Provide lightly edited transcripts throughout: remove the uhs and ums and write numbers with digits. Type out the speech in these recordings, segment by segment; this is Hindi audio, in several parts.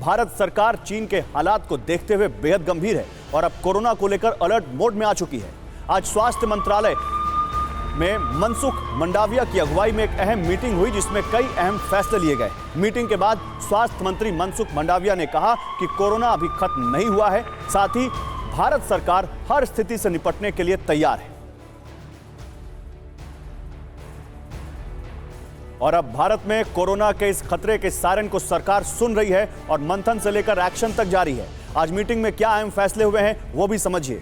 भारत सरकार चीन के हालात को देखते हुए बेहद गंभीर है और अब कोरोना को लेकर अलर्ट मोड में आ चुकी है। आज स्वास्थ्य मंत्रालय में मनसुख मंडाविया की अगुवाई में एक अहम मीटिंग हुई जिसमें कई अहम फैसले लिए गए। मीटिंग के बाद स्वास्थ्य मंत्री मनसुख मंडाविया ने कहा कि कोरोना अभी खत्म नहीं हुआ है, साथ ही भारत सरकार हर स्थिति से निपटने के लिए तैयार है। और अब भारत में कोरोना के इस खतरे के सायरन को सरकार सुन रही है और मंथन से लेकर एक्शन तक जारी है। आज मीटिंग में क्या अहम फैसले हुए हैं वो भी समझिए।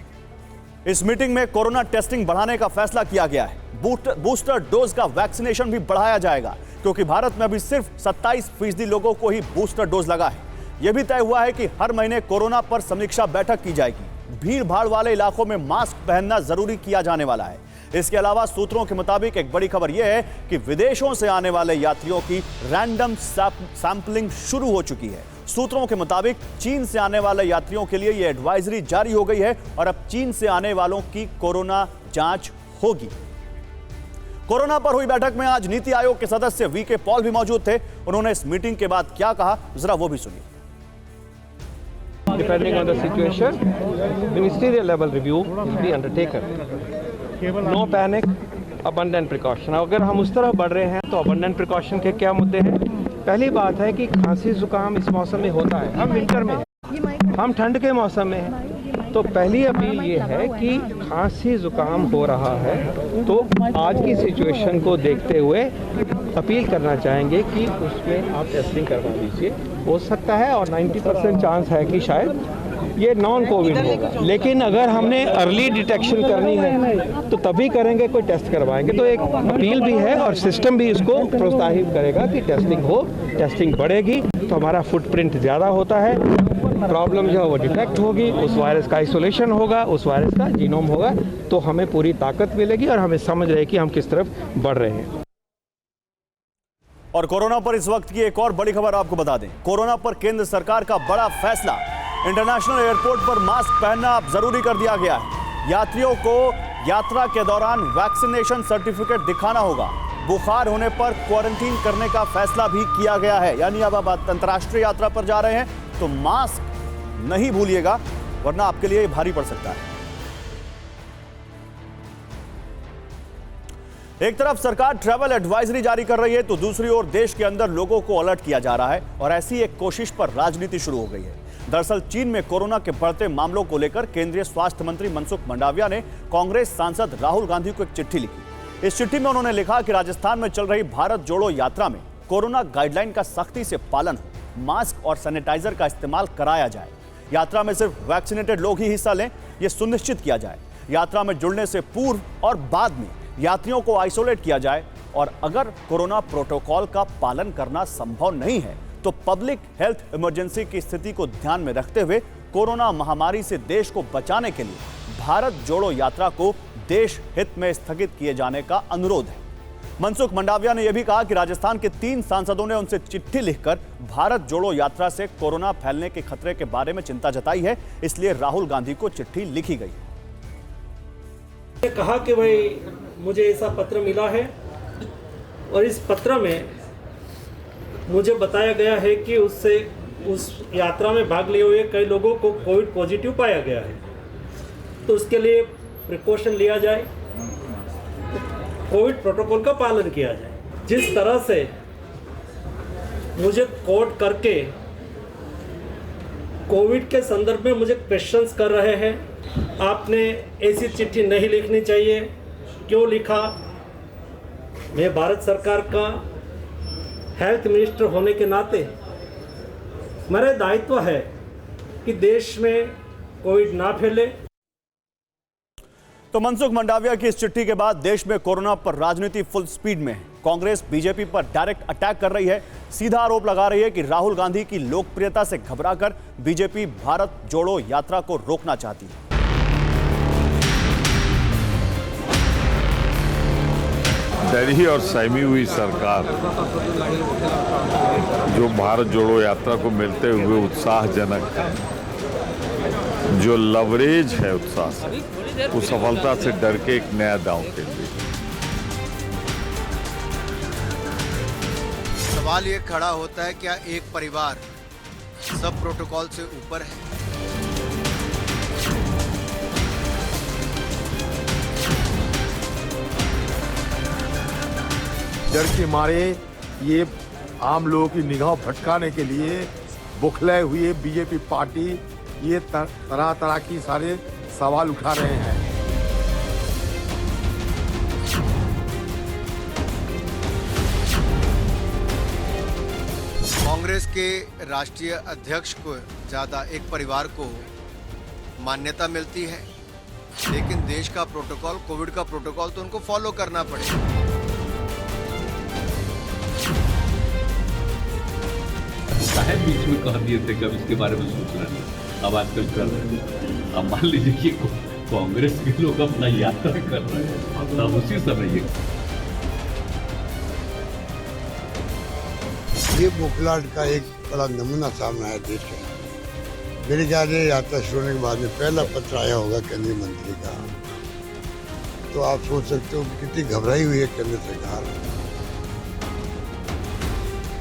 इस मीटिंग में कोरोना टेस्टिंग बढ़ाने का फैसला किया गया है। बूस्टर डोज का वैक्सीनेशन भी बढ़ाया जाएगा क्योंकि भारत में अभी सिर्फ 27% लोगों को ही बूस्टर डोज लगा है। यह भी तय हुआ है कि हर महीने कोरोना पर समीक्षा बैठक की जाएगी। भीड़ भाड़ वाले इलाकों में मास्क पहनना जरूरी किया जाने वाला है। इसके अलावा सूत्रों के मुताबिक एक बड़ी खबर यह है कि विदेशों से आने वाले यात्रियों की रैंडम सैंपलिंग शुरू हो चुकी है। सूत्रों के मुताबिक चीन से आने वाले यात्रियों के लिए यह एडवाइजरी जारी हो गई है और अब चीन से आने वालों की कोरोना जांच होगी। कोरोना पर हुई बैठक में आज नीति आयोग के सदस्य वीके पॉल भी मौजूद थे। उन्होंने इस मीटिंग के बाद क्या कहा, जरा वो भी सुनिए। Depending on the situation, ministerial level review will be undertaken. No panic, abundant precaution. अगर हम उस तरफ बढ़ रहे हैं तो abundant precaution के क्या मुद्दे हैं? पहली बात है कि खांसी जुकाम इस मौसम में होता है। हम विंटर में हैं, हम ठंड के मौसम में हैं। तो पहली अपील ये है कि खांसी जुकाम हो रहा है तो आज की सिचुएशन को देखते हुए अपील करना चाहेंगे कि उसमें आप टेस्टिंग करवा लीजिए। हो सकता है और 90% चांस है कि शायद ये नॉन कोविड होगा, लेकिन अगर हमने अर्ली डिटेक्शन करनी है तो तभी करेंगे, कोई टेस्ट करवाएंगे। तो एक अपील भी है और सिस्टम भी इसको प्रोत्साहित करेगा कि टेस्टिंग हो। टेस्टिंग बढ़ेगी तो हमारा फुटप्रिंट ज़्यादा होता है, प्रॉब्लम जो है वो डिटेक्ट होगी, उस वायरस का आइसोलेशन होगा, उस वायरस का जीनोम होगा, तो हमें पूरी ताकत मिलेगी और हमें समझ रहे कि हम किस तरफ बढ़ रहे हैं। और कोरोना पर इस वक्त की एक और बड़ी खबर आपको बता दें। कोरोना पर केंद्र सरकार का बड़ा फैसला, इंटरनेशनल एयरपोर्ट पर मास्क पहनना अब जरूरी कर दिया गया है। यात्रियों को यात्रा के दौरान वैक्सीनेशन सर्टिफिकेट दिखाना होगा। बुखार होने पर क्वारंटीन करने का फैसला भी किया गया है, यानी अब आप अंतर्राष्ट्रीय यात्रा पर जा रहे हैं तो मास्क नहीं भूलिएगा, वरना आपके लिए भारी पड़ सकता है। एक तरफ सरकार ट्रैवल एडवाइजरी जारी कर रही है तो दूसरी ओर देश के अंदर लोगों को अलर्ट किया जा रहा है और ऐसी एक कोशिश पर राजनीति शुरू हो गई है। दरअसल चीन में कोरोना के बढ़ते मामलों को लेकर केंद्रीय स्वास्थ्य मंत्री मनसुख मंडाविया ने कांग्रेस सांसद राहुल गांधी को एक चिट्ठी लिखी। इस चिट्ठी में उन्होंने लिखा कि राजस्थान में चल रही भारत जोड़ो यात्रा में कोरोना गाइडलाइन का सख्ती से पालन हो, मास्क और सैनिटाइजर का इस्तेमाल कराया जाए, यात्रा में सिर्फ वैक्सीनेटेड लोग ही हिस्सा लें, यह सुनिश्चित किया जाए, यात्रा में जुड़ने से पूर्व और बाद में यात्रियों को आइसोलेट किया जाए और अगर कोरोना प्रोटोकॉल का पालन करना संभव नहीं है तो पब्लिक हेल्थ इमरजेंसी की स्थिति को ध्यान में रखते हुए कोरोना महामारी से देश को बचाने के लिए भारत जोड़ो यात्रा को देश हित में स्थगित किए जाने का अनुरोध है। मनसुख मंडाविया ने यह भी कहा कि राजस्थान के 3 सांसदों ने उनसे चिट्ठी लिखकर भारत जोड़ो यात्रा से कोरोना फैलने के खतरे के बारे में चिंता जताई है, इसलिए राहुल गांधी को चिट्ठी लिखी गई है। कहा कि भाई मुझे ऐसा पत्र मिला है और इस पत्र में मुझे बताया गया है कि उस यात्रा में भाग लिए हुए कई लोगों को कोविड पॉजिटिव पाया गया है, तो उसके लिए प्रिकॉशन लिया जाए, कोविड प्रोटोकॉल का पालन किया जाए। जिस तरह से मुझे कोट करके कोविड के संदर्भ में मुझे क्वेश्चंस कर रहे हैं, आपने ऐसी चिट्ठी नहीं लिखनी चाहिए, क्यों लिखा? मैं भारत सरकार का हेल्थ मिनिस्टर होने के नाते मेरा दायित्व है कि देश में कोविड ना फैले। तो मनसुख मंडाविया की इस चिट्ठी के बाद देश में कोरोना पर राजनीति फुल स्पीड में है। कांग्रेस बीजेपी पर डायरेक्ट अटैक कर रही है, सीधा आरोप लगा रही है कि राहुल गांधी की लोकप्रियता से घबराकर बीजेपी भारत जोड़ो यात्रा को रोकना चाहती है। डरी और सहमी हुई सरकार जो भारत जोड़ो यात्रा को मिलते हुए उत्साहजनक है, जो लवरेज है उत्साह से, उस सफलता से डर के एक नया दांव खेल रही है। सवाल ये खड़ा होता है, क्या एक परिवार सब प्रोटोकॉल से ऊपर है। डर के मारे ये आम लोगों की निगाह भटकाने के लिए बौखलाए हुए बीजेपी पार्टी ये तरह तरह की सारे सवाल उठा रहे हैं। कांग्रेस के राष्ट्रीय अध्यक्ष को ज्यादा एक परिवार को मान्यता मिलती है, लेकिन देश का प्रोटोकॉल, कोविड का प्रोटोकॉल तो उनको फॉलो करना पड़ेगा। साहब बीच में कह दिए थे कब इसके बारे में सोच रहे हैं, अब आजकल कर रहे हैं। अब मान लीजिए कि कांग्रेस के लोग अपना यात्रा कर रहे हैं, तब उसी समय ये बौखलाहट का एक बड़ा नमूना सामने आया देश का। मेरे ख्याल से यात्रा शुरू होने के बाद में पहला पत्र आया होगा केंद्रीय मंत्री का, तो आप सोच सकते हो कितनी घबराई हुई है केंद्र सरकार।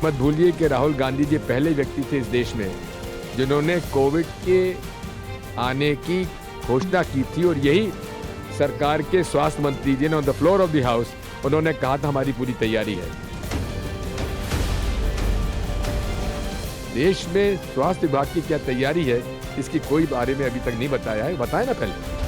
मत भूलिए कि राहुल गांधी जी पहले व्यक्ति थे इस देश में जिन्होंने कोविड के आने की घोषणा की थी, और यही सरकार के स्वास्थ्य मंत्री जी ने on the floor of the house उन्होंने कहा था हमारी पूरी तैयारी है। देश में स्वास्थ्य विभाग की क्या तैयारी है इसकी कोई बारे में अभी तक नहीं बताया है, बताए ना पहले।